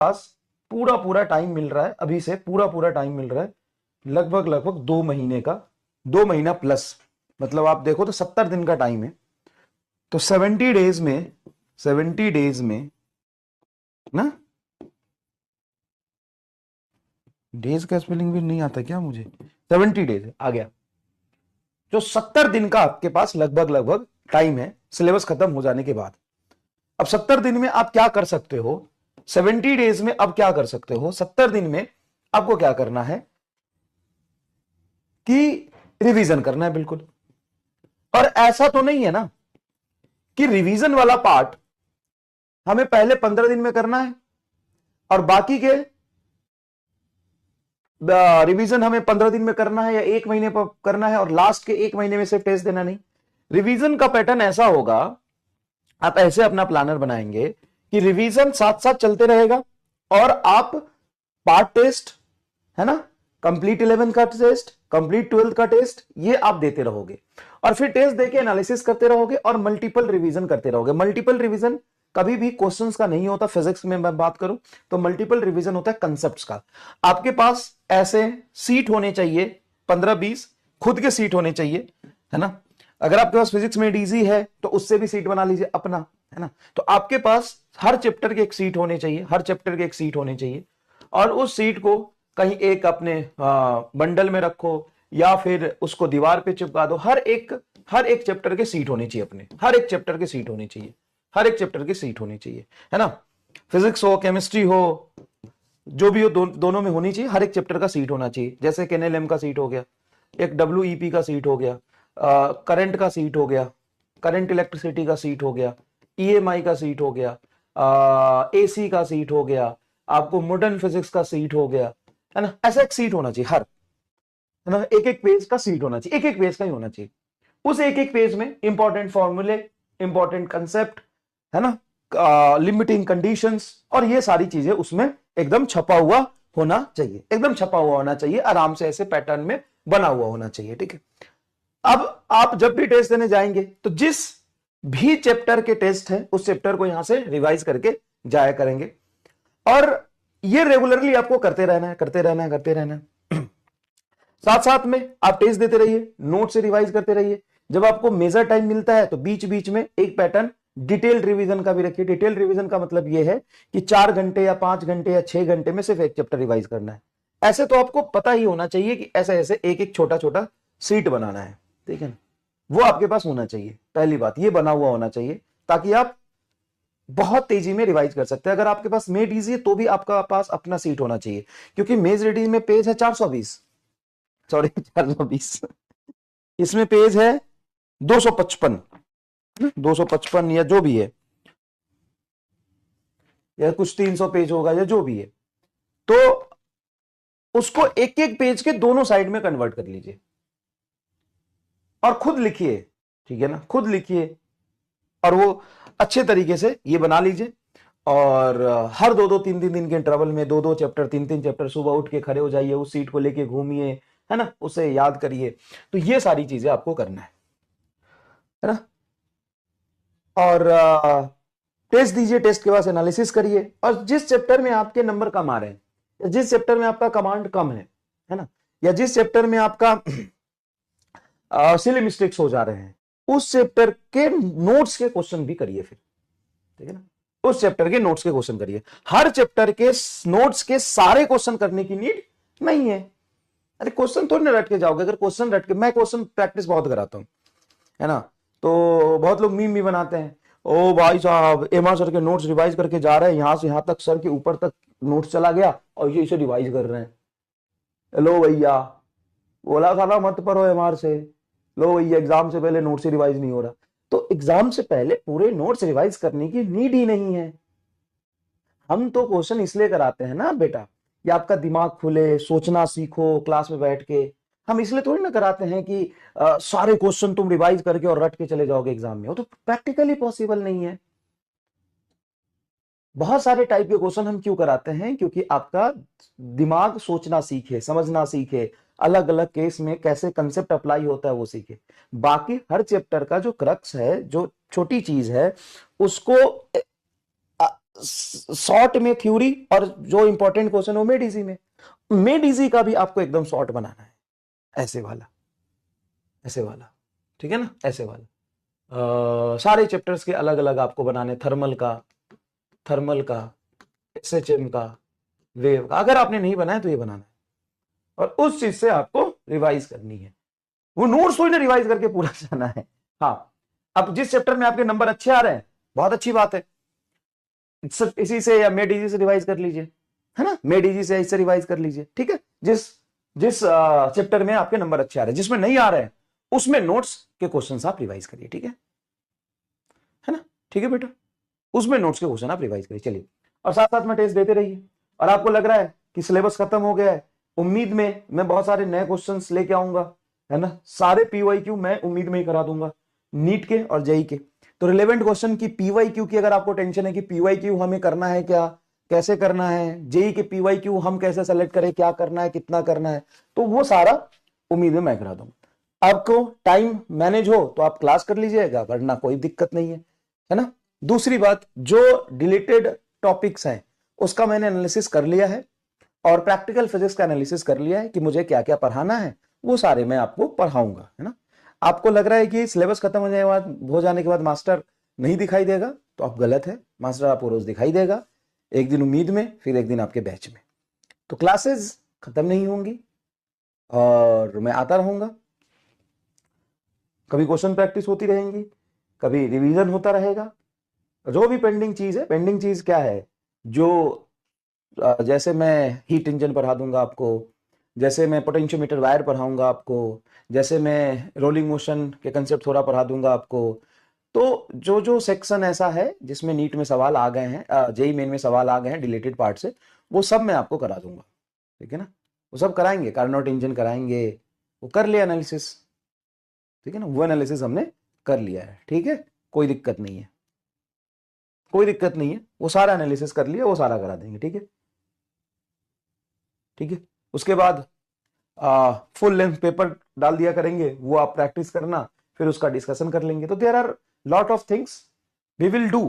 पास पूरा पूरा टाइम मिल रहा है, अभी से पूरा पूरा टाइम मिल रहा है, लगभग लगभग 2 महीने का, 2 महीना प्लस, मतलब आप देखो तो 70 दिन का टाइम है। तो 70 डेज में ना, डेज का स्पेलिंग भी नहीं आता क्या मुझे, 70 डेज आ गया, जो 70 दिन का आपके पास लगभग लगभग टाइम है सिलेबस खत्म हो जाने के बाद। अब 70 दिन में आप क्या कर सकते हो, 70 डेज में अब क्या कर सकते हो, 70 दिन में आपको क्या करना है कि रिवीजन करना है बिल्कुल। और ऐसा तो नहीं है ना कि रिवीजन वाला पार्ट हमें पहले 15 दिन में करना है और बाकी के रिवीजन हमें 15 दिन में करना है या 1 महीने पर करना है और लास्ट के 1 महीने में से टेस्ट देना। नहीं, रिवीजन का पैटर्न ऐसा होगा, आप ऐसे अपना प्लानर बनाएंगे कि रिवीजन साथ साथ चलते रहेगा और आप पार्ट टेस्ट है ना, कंप्लीट 11 का टेस्ट, कंप्लीट 12 का टेस्ट, ये आप देते रहोगे और फिर टेस्ट देके एनालिसिस करते रहोगे और मल्टीपल रिवीजन करते रहोगे। मल्टीपल रिवीजन कभी भी क्वेश्चंस का नहीं होता, फिजिक्स में मैं बात करूं तो मल्टीपल रिवीजन होता है कंसेप्ट्स का। आपके पास ऐसे सीट होने चाहिए 15-20, खुद के सीट होने चाहिए, है ना। अगर आपके पास फिजिक्स में डीजी है तो उससे भी सीट बना लीजिए अपना, है ना। तो आपके पास हर चैप्टर की एक सीट होनी चाहिए, हर चैप्टर की एक सीट होनी चाहिए और उस सीट को कहीं एक अपने बंडल में रखो या फिर उसको दीवार पे चिपका दो। हर एक चैप्टर के सीट होनी चाहिए, अपने हर एक चैप्टर की सीट होनी चाहिए, हर एक चैप्टर की सीट होनी चाहिए, है ना। फिजिक्स हो, केमिस्ट्री हो, जो भी हो, दोनों में होनी चाहिए, हर एक चैप्टर का सीट होना चाहिए। जैसे केएनएलएम का सीट हो गया, एक डब्ल्यूईपी का सीट हो गया, करंट का सीट हो गया, करंट इलेक्ट्रिसिटी का सीट हो गया, ईएमआई का सीट हो गया, एसी का सीट हो गया, आपको मॉडर्न फिजिक्स का सीट हो गया, है ना। ऐसा एक सीट होना चाहिए हर, है ना, एक एक पेज का सीट होना चाहिए, एक एक पेज का ही होना चाहिए। उस एक एक पेज में इंपॉर्टेंट फॉर्मूले, इंपॉर्टेंट कंसेप्ट, है ना, लिमिटिंग कंडीशंस और ये सारी चीजें उसमें एकदम छपा हुआ होना चाहिए, एकदम छपा हुआ होना चाहिए, आराम से ऐसे पैटर्न में बना हुआ होना चाहिए, ठीक है। अब आप जब भी टेस्ट देने जाएंगे तो जिस भी चैप्टर के टेस्ट है उस चैप्टर को यहां से रिवाइज करके जाया करेंगे और ये रेगुलरली आपको करते रहना है, करते रहना है, करते रहना है। साथ साथ में आप टेस्ट देते रहिए, नोट से रिवाइज करते रहिए। जब आपको मेजर टाइम मिलता है तो बीच बीच में एक पैटर्न डिटेल रिवीजन का भी रखिए। डिटेल रिवीजन का मतलब यह है कि 4 घंटे या 5 घंटे या 6 घंटे में सिर्फ एक चैप्टर रिवाइज करना है। ऐसे तो आपको पता ही होना चाहिए कि ऐसे ऐसे एक एक छोटा छोटा सीट बनाना है, ठीक है ना। वो आपके पास होना चाहिए, पहली बात ये बना हुआ होना चाहिए ताकि आप बहुत तेजी में रिवाइज कर सकते हैं। अगर आपके पास मेड इजी है तो भी आपका पास अपना सीट होना चाहिए, क्योंकि मेज रेडी में पेज है 420, सॉरी 420, इसमें पेज है 255, 255 या जो भी है, या कुछ 300 पेज होगा या जो भी है, तो उसको एक एक पेज के दोनों साइड में कन्वर्ट कर लीजिए और खुद लिखिए, ठीक है ना, खुद लिखिए और वो अच्छे तरीके से ये बना लीजिए। और हर 2-2 3-3 दिन के इंटरवल में 2-2 चैप्टर, 3-3 चैप्टर, सुबह उठ के खड़े हो जाइए, उस सीट को लेके घूमिए, है ना, उसे याद करिए। तो ये सारी चीजें आपको करना है ना। और टेस्ट दीजिए, टेस्ट के बाद एनालिसिस करिए और जिस चैप्टर में आपके नंबर कम आ रहे हैं या जिस चैप्टर में आपका कमांड कम है ना, या जिस चैप्टर में आपका सिली मिस्टेक्स हो जा रहे हैं, उस चैप्टर के नोट्स के क्वेश्चन भी करिए फिर, ठीक है ना। उस चैप्टर के नोट्स के क्वेश्चन करिए। हर चैप्टर के नोट्स के सारे क्वेश्चन करने की नीड नहीं है। अरे क्वेश्चन थोड़ी ना रट के जाओगे, अगर क्वेश्चन रट के, मैं क्वेश्चन प्रैक्टिस बहुत कराता हूं, है ना, तो बहुत लोग मीम भी बनाते हैं, ओ भाई साहब एमा सर के नोट्स रिवाइज करके जा रहे हैं, यहां से यहां तक सर के ऊपर तक नोट्स चला गया और ये इसे रिवाइज कर रहे हैं। लो भैया, बोला था ना मत पढ़ो एमआर से, लो भैया एग्जाम से पहले नोट्स रिवाइज नहीं हो रहा। तो एग्जाम से पहले पूरे नोट्स रिवाइज करने की नीड ही नहीं है। हम तो क्वेश्चन इसलिए कराते हैं ना बेटा, ये आपका दिमाग खुले, सोचना सीखो क्लास में बैठ के। हम इसलिए थोड़ी ना कराते हैं कि सारे क्वेश्चन तुम रिवाइज करके और रट के चले जाओगे एग्जाम में, वो तो प्रैक्टिकली पॉसिबल नहीं है। बहुत सारे टाइप के क्वेश्चन हम क्यों कराते हैं, क्योंकि आपका दिमाग सोचना सीखे, समझना सीखे, अलग अलग केस में कैसे कंसेप्ट अप्लाई होता है वो सीखे। बाकी हर चैप्टर का जो क्रक्स है, जो छोटी चीज है, उसको शॉर्ट में थ्योरी और जो इंपॉर्टेंट क्वेश्चन हो मेड इजी में। मेड इजी का भी आपको एकदम शॉर्ट बनाना है, ऐसे वाला, ऐसे वाला, ठीक है ना, ऐसे वाला। सारे चैप्टर्स के अलग अलग आपको बनाने, थर्मल का, एसएचएम का, वेव का। अगर आपने नहीं बनाया तो ये बनाना है, और उस चीज से आपको रिवाइज करनी है। वो नोट्स थोड़ी ना रिवाइज करके पूरा जाना है। हाँ, अब जिस चैप्टर में आपके नंबर अच्छे आ रहे हैं, बहुत अच्छी बात है, इसी से या मेड इजी से रिवाइज कर लीजिए, है ना, मेड इजी से इससे रिवाइज कर लीजिए, ठीक है। जिस जिस चैप्टर में आपके नंबर अच्छे आ रहे हैं, जिसमें नहीं आ रहे हैं, उसमें नोट्स के क्वेश्चन आप रिवाइज करिए, ठीक है ना, ठीक है बेटा, उसमें नोट्स के क्वेश्चन आप रिवाइज करिए। चलिए, और साथ साथ में टेस्ट देते रहिए। और आपको लग रहा है कि सिलेबस खत्म हो गया है, उम्मीद में मैं बहुत सारे नए क्वेश्चंस लेके आऊंगा, है ना, सारे पीवाईक्यू मैं उम्मीद में ही करा दूंगा, नीट के और जेई के। तो रिलेवेंट क्वेश्चन की पीवाईक्यू की अगर आपको टेंशन है कि पीवाईक्यू हमें करना है क्या, कैसे करना है, जेई के पीवाईक्यू हम कैसे सेलेक्ट करें, क्या करना है, कितना करना है, तो वो सारा उम्मीद में मैं करा दूंगा। आपको टाइम मैनेज हो तो आप क्लास कर लीजिएगा, वरना कोई दिक्कत नहीं है ना। दूसरी बात, जो डिलीटेड टॉपिक्स हैं उसका मैंने एनालिसिस कर लिया है, और प्रैक्टिकल फिजिक्स का एनालिसिस कर लिया है कि मुझे क्या क्या पढ़ाना है, वो सारे मैं आपको पढ़ाऊंगा, है ना। आपको लग रहा है कि सिलेबस खत्म हो जाने के बाद मास्टर नहीं दिखाई देगा, तो आप गलत है। मास्टर आपको रोज दिखाई देगा, एक दिन उम्मीद में, फिर एक दिन आपके बैच में। तो क्लासेस खत्म नहीं होंगी और मैं आता रहूंगा, कभी क्वेश्चन प्रैक्टिस होती रहेंगी, कभी रिवीजन होता रहेगा। जो भी पेंडिंग चीज है, पेंडिंग चीज क्या है, जो जैसे मैं हीट इंजन पढ़ा दूंगा आपको, जैसे मैं पोटेंशियोमीटर वायर पढ़ाऊंगा आपको, जैसे मैं रोलिंग मोशन के कंसेप्ट थोड़ा पढ़ा दूंगा आपको। तो जो जो सेक्शन ऐसा है जिसमें नीट में सवाल आ गए हैं, जेई मेन में सवाल आ गए हैं रिलेटेड पार्ट से, वो सब मैं आपको करा दूंगा, ठीक है ना। वो सब कराएंगे, कार्नोट इंजन कराएंगे, वो कर लिया एनालिसिस, ठीक है ना, वो एनालिसिस हमने कर लिया है, ठीक है, कोई दिक्कत नहीं है, कोई दिक्कत नहीं है, वो सारा एनालिसिस कर लिया, वो सारा करा देंगे, ठीक है, ठीक है। उसके बाद फुल लेंथ पेपर डाल दिया करेंगे, वो आप प्रैक्टिस करना, फिर उसका डिस्कशन कर लेंगे। तो there are lot of things we will do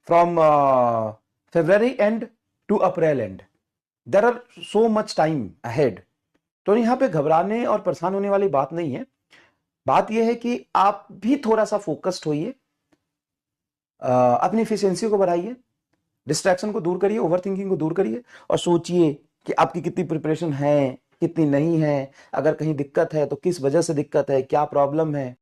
from February end to April end, there are so much time ahead. तो यहाँ पे घबराने और परेशान होने वाली बात नहीं है। बात यह है कि आप भी थोड़ा सा फोकस्ड होइए, अपनी एफिशिएंसी को बढ़ाइए, डिस्ट्रैक्शन को दूर करिए, ओवर थिंकिंग को दूर करिए, और सोचिए कि आपकी कितनी प्रिपरेशन है, कितनी नहीं है, अगर कहीं दिक्कत है तो किस वजह से दिक्कत है, क्या प्रॉब्लम है,